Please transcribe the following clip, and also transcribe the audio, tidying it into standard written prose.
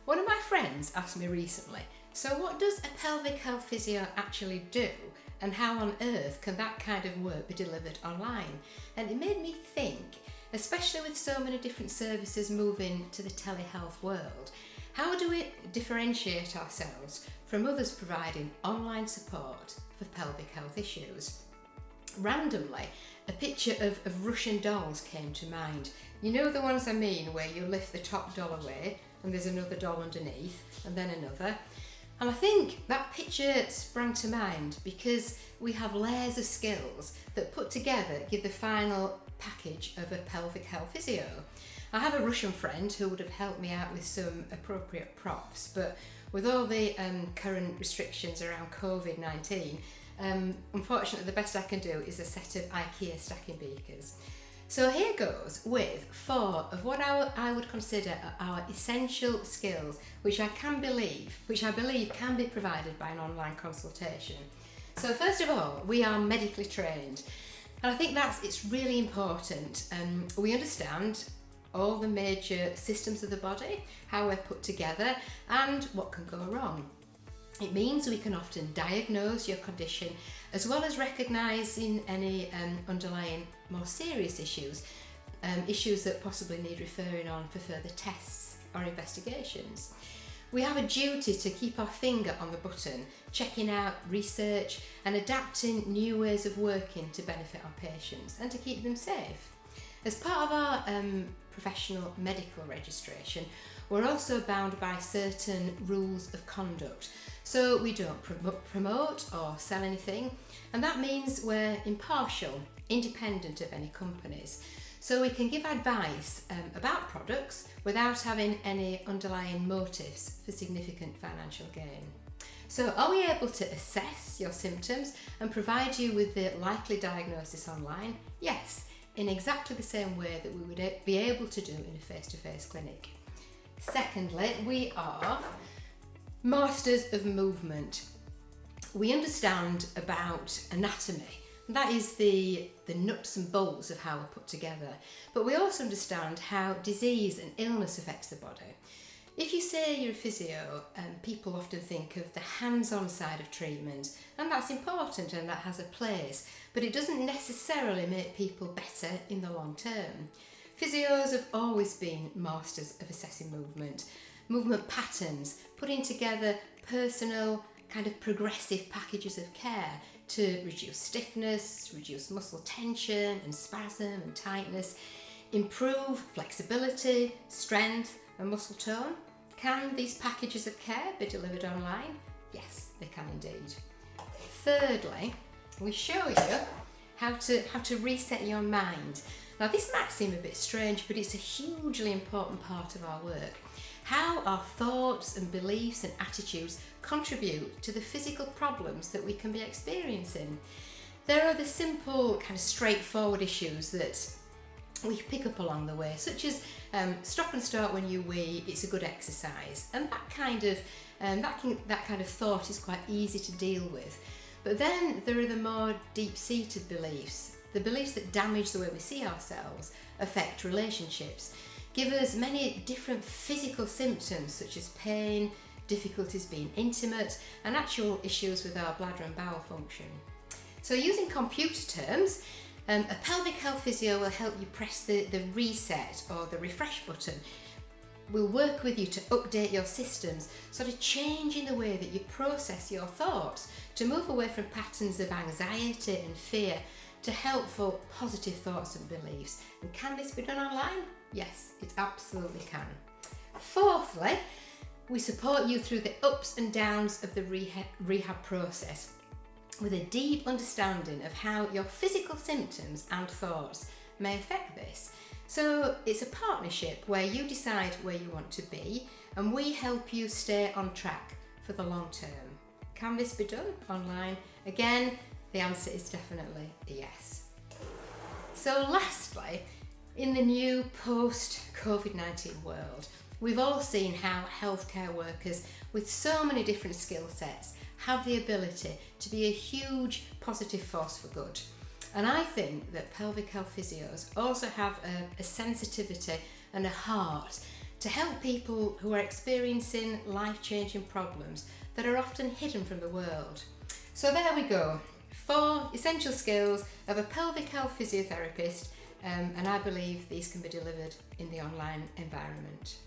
One of my friends asked me recently, so what does a pelvic health physio actually do, and how on earth can that kind of work be delivered online? And it made me think, especially with so many different services moving to the telehealth world, how do we differentiate ourselves from others providing online support for pelvic health issues? Randomly, a picture of Russian dolls came to mind. You know the ones I mean, where you lift the top doll away and there's another doll underneath and then another. And I think that picture sprang to mind because we have layers of skills that put together give the final package of a pelvic health physio. I have a Russian friend who would have helped me out with some appropriate props, but with all the current restrictions around COVID-19, unfortunately the best I can do is a set of IKEA stacking beakers. So here goes with 4 of what I would consider our essential skills, which I believe can be provided by an online consultation. So first of all, we are medically trained, and I think it's really important. We understand all the major systems of the body, how we're put together, and what can go wrong. It means we can often diagnose your condition as well as recognising any underlying more serious issues that possibly need referring on for further tests or investigations. We have a duty to keep our finger on the button, checking out research and adapting new ways of working to benefit our patients and to keep them safe. As part of our professional medical registration, we're also bound by certain rules of conduct. So we don't promote or sell anything, and that means we're impartial, independent of any companies. So we can give advice about products without having any underlying motives for significant financial gain. So are we able to assess your symptoms and provide you with the likely diagnosis online? Yes, in exactly the same way that we would be able to do in a face-to-face clinic. Secondly, we are masters of movement. We understand about anatomy. That is the nuts and bolts of how we're put together. But we also understand how disease and illness affects the body. If you say you're a physio, people often think of the hands-on side of treatment, and that's important and that has a place, but it doesn't necessarily make people better in the long term. Physios have always been masters of assessing movement patterns, putting together personal, kind of progressive packages of care to reduce stiffness, reduce muscle tension and spasm and tightness, improve flexibility, strength and muscle tone. Can these packages of care be delivered online? Yes, they can indeed. Thirdly, we show you how to reset your mind. Now this might seem a bit strange, but it's a hugely important part of our work. How our thoughts and beliefs and attitudes contribute to the physical problems that we can be experiencing. There are the simple, kind of straightforward issues that we pick up along the way, such as stop and start when you wee, it's a good exercise, and that kind of thought is quite easy to deal with. But then there are the more deep-seated beliefs, the beliefs that damage the way we see ourselves, affect relationships, give us many different physical symptoms such as pain, difficulties being intimate, and actual issues with our bladder and bowel function. So using computer terms, a pelvic health physio will help you press the reset or the refresh button. We'll work with you to update your systems, sort of changing the way that you process your thoughts to move away from patterns of anxiety and fear to helpful, positive thoughts and beliefs. And can this be done online? Yes, it absolutely can. Fourthly, we support you through the ups and downs of the rehab process with a deep understanding of how your physical symptoms and thoughts may affect this. So it's a partnership where you decide where you want to be and we help you stay on track for the long term. Can this be done online? Again, the answer is definitely a yes. So lastly, in the new post-COVID-19 world, we've all seen how healthcare workers with so many different skill sets have the ability to be a huge positive force for good. And I think that pelvic health physios also have a sensitivity and a heart to help people who are experiencing life-changing problems that are often hidden from the world. So there we go, 4 essential skills of a pelvic health physiotherapist, and I believe these can be delivered in the online environment.